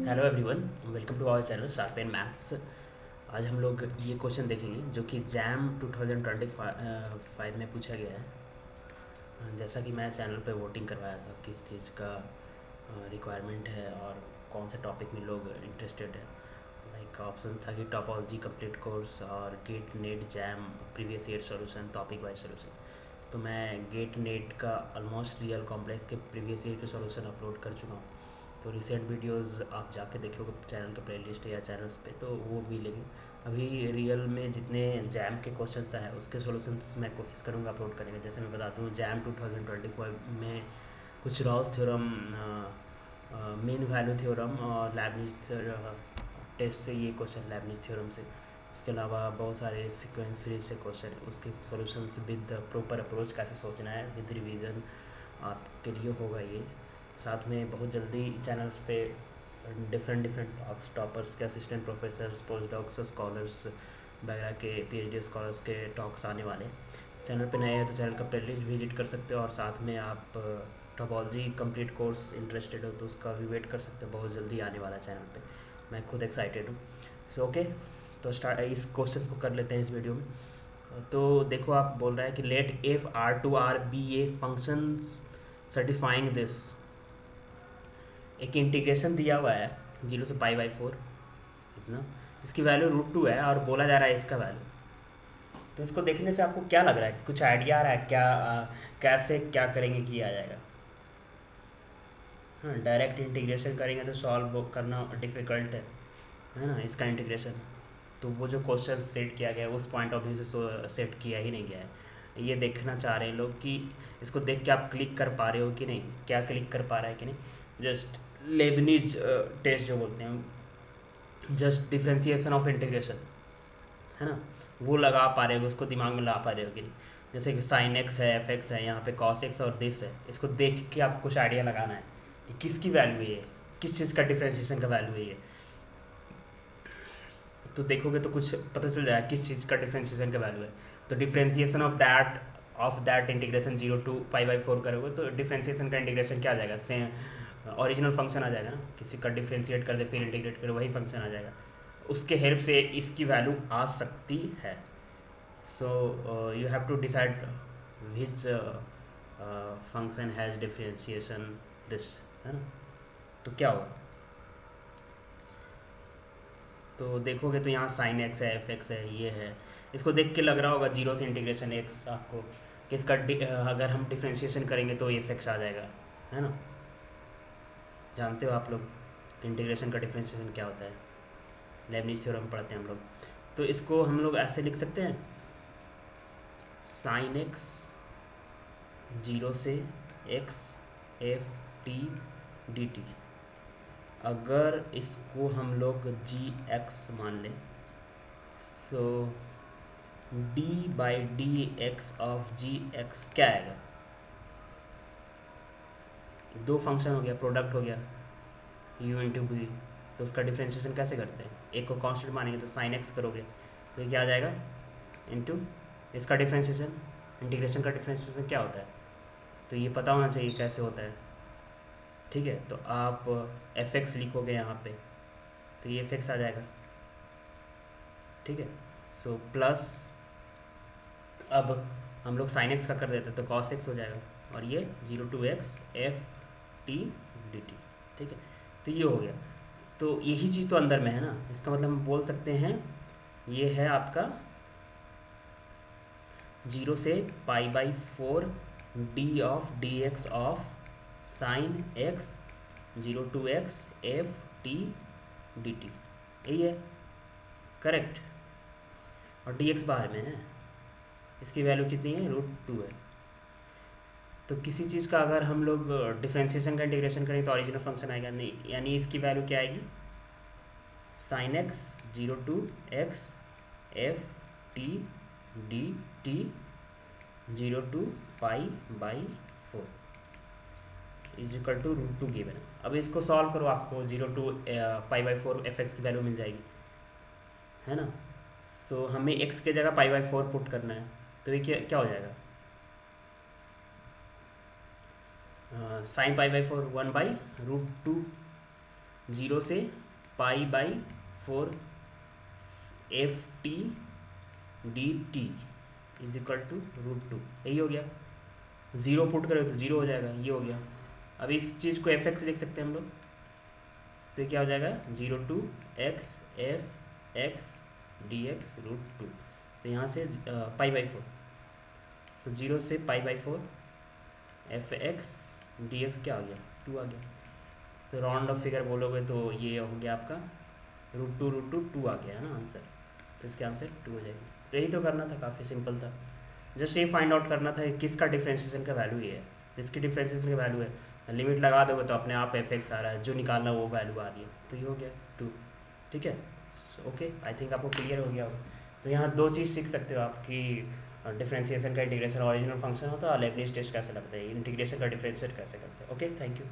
Hello everyone, welcome to our channel sharp and maths. आज हम लोग ये क्वेश्चन देखेंगे जो कि जैम 2025 में पूछा गया है। जैसा कि मैं चैनल पे वोटिंग करवाया था किस चीज़ का रिक्वायरमेंट है और कौन से टॉपिक में लोग इंटरेस्टेड है। लाइक ऑप्शन था कि टॉपोलॉजी कंप्लीट कोर्स और GATE NET JAM previous year solution topic wise solution. तो मैं गेट नेट का ऑलमोस्ट रियल कॉम्प्लेक्स के प्रीवियस ईयर के सॉल्यूशन अपलोड कर चुका हूँ। तो रिसेंट वीडियोस आप जाके देखोगे चैनल के प्लेलिस्ट या चैनल्स पे तो वो मिलेंगे। अभी रियल में जितने जैम के क्वेश्चंस हैं उसके सॉल्यूशंस मैं कोशिश करूँगा अपलोड करने का। जैसे मैं बताता हूँ जैम 2025 में कुछ Rolle's theorem, mean value theorem और लेबनिज टेस्ट से ये क्वेश्चन लेबनिज थ्योरम से। उसके अलावा बहुत सारे सीक्वेंस सीरीज से क्वेश्चन उसके सॉल्यूशंस विद प्रॉपर अप्रोच कैसे सोचना है विद रिवीजन आपके लिए होगा ये। साथ में बहुत जल्दी चैनल्स पे डिफरेंट डिफरेंट टॉपर्स के assistant professors post docs scholars वगैरह के पीएचडी स्कॉलर्स के टॉक्स आने वाले। चैनल पे नए हैं तो चैनल का प्लेलिस्ट विजिट कर सकते हो और साथ में आप टॉपोलॉजी कंप्लीट कोर्स इंटरेस्टेड हो तो उसका भी वेट कर सकते हो, बहुत जल्दी आने वाला है चैनल पे। मैं खुद एक्साइटेड हूँ। सो ओके, तो स्टार्ट इस क्वेश्चन को कर लेते हैं इस वीडियो में। तो देखो आप बोल रहा है कि let f R to R be a functions satisfying this. एक इंटीग्रेशन दिया हुआ है 0 से π/4 इतना, इसकी वैल्यू √2 है और बोला जा रहा है इसका वैल्यू। तो इसको देखने से आपको क्या लग रहा है, कुछ आइडिया आ रहा है क्या? कैसे क्या करेंगे कि आ जाएगा? हाँ, डायरेक्ट इंटीग्रेशन करेंगे तो सॉल्व करना डिफ़िकल्ट है ना इसका इंटीग्रेशन। तो वो जो क्वेश्चन सेट किया गया है उस पॉइंट ऑफ व्यू से सेट किया ही नहीं गया है। ये देखना चाह रहे हैं लोग कि इसको देख के आप क्लिक कर पा रहे हो कि नहीं, क्या क्लिक कर पा रहा है कि नहीं। जस्ट लेबनीज टेस्ट जो बोलते हैं, जस्ट डिफ्रेंसिएशन ऑफ इंटीग्रेशन, है ना, वो लगा पा रहे हो, उसको दिमाग में ला पा रहे हो कि नहीं। जैसे कि साइन एक्स है, एफ एक्स है, यहाँ पे कॉस एक्स और दिस है, इसको देख के आपको कुछ आइडिया लगाना है कि किसकी वैल्यू है ये, किस चीज़ का डिफ्रेंसिएशन का वैल्यू है ये। तो देखोगे तो कुछ पता चल जाएगा किस चीज़ का डिफ्रेंसिएशन का वैल्यू है। तो differentiation of that integration 0 to π/4 करोगे तो डिफ्रेंसिएशन का इंटीग्रेशन क्या आ जाएगा, सेम ओरिजिनल फंक्शन आ जाएगा ना। किसी का डिफ्रेंशिएट कर दे फिर इंटीग्रेट करे वही फंक्शन आ जाएगा। उसके हेल्प से इसकी वैल्यू आ सकती है। So you have to decide which function has differentiation this, है ना। तो क्या होगा, तो देखोगे तो यहाँ साइन एक्स है, एफ एक्स है, ये है। इसको देख के लग रहा होगा 0 से इंटीग्रेशन एक्स आपको कि इसका अगर हम डिफ्रेंशिएशन करेंगे तो एफ एक्स आ जाएगा, है ना। जानते हो आप लोग इंटीग्रेशन का डिफ्रेंशिएशन क्या होता है, लेबनिज थ्योरम पढ़ते हैं हम लोग। तो इसको हम लोग ऐसे लिख सकते हैं, साइन एक्स 0 से x F T D T. अगर इसको हम लोग जी एक्स मान लें तो d/dx क्या आएगा? दो फंक्शन हो गया, प्रोडक्ट हो गया u/v। तो उसका डिफ्रेंशिएशन कैसे करते हैं, एक को कांस्टेंट मानेंगे तो साइन एक्स करोगे तो ये क्या आ जाएगा इंटू इसका डिफ्रेंशिएशन। इंटीग्रेशन का डिफ्रेंशिएशन क्या होता है, तो ये पता होना चाहिए कैसे होता है। ठीक है, तो आप एफ एक्स लिखोगे यहाँ पे तो ये एफ एक्स आ जाएगा। ठीक है, सो प्लस अब हम लोग साइन एक्स का कर देते तो कॉस एक्स हो जाएगा और ये 0 to x F T D T. ठीक है, तो ये हो गया। तो यही चीज़ तो अंदर में है ना, इसका मतलब हम बोल सकते हैं ये है आपका 0 से π/4 d(dx) of sine X 0 to x F T D T. यही है करेक्ट, और डी एक्स बाहर में है, इसकी वैल्यू कितनी है √2 है। तो किसी चीज़ का अगर हम लोग डिफ्रेंशिएशन का इंटीग्रेशन करें तो ओरिजिनल फंक्शन आएगा नहीं, यानी इसकी वैल्यू क्या आएगी, sine X 0 to x F T D T 0 to π/4 is equal to √2 given है। अब इसको सॉल्व करो, आपको 0 to π/4 एफ एक्स की वैल्यू मिल जाएगी, है ना। सो हमें x के जगह π/4 पुट करना है तो ये क्या क्या हो जाएगा, साइन π/4 1/√2 0 से pi by 4 f T D t is equal to √2, यही हो गया। 0 पुट करें तो 0 हो जाएगा, ये हो गया। अब इस चीज़ को एफ एक्स लिख सकते हैं हम लोग, तो क्या हो जाएगा 0 to x F x D x √2। तो यहाँ से पाई बाई 4, तो 0 से pi by 4 F x D x क्या आ गया 2 आ गया। तो राउंड ऑफ फिगर बोलोगे तो ये हो गया आपका √2 आ गया है ना आंसर, तो इसके आंसर 2 हो जाएगी। तो यही तो करना था, काफ़ी सिंपल था। जस्ट ये फाइंड आउट करना था किसका डिफ्रेंशिएशन का वैल्यू ये है, जिसकी डिफ्रेंशिएशन का वैल्यू है, लिमिट लगा दोगे तो अपने आप एफ एक्स आ रहा है, जो निकालना वो वैल्यू आ रही है, तो ये हो गया 2। ठीक है, ओके, आई थिंक आपको क्लियर हो गया होगा। तो यहाँ दो चीज़ सीख सकते हो आप कि डिफ्रेंशिएशन का इंटीग्रेशन ओरिजिनल फंक्शन होता है और लेबनिज़ टेस्ट कैसे लगता है, इंटीग्रेशन का डिफ्रेंशिएट कैसे करते हैं। Okay, thank you.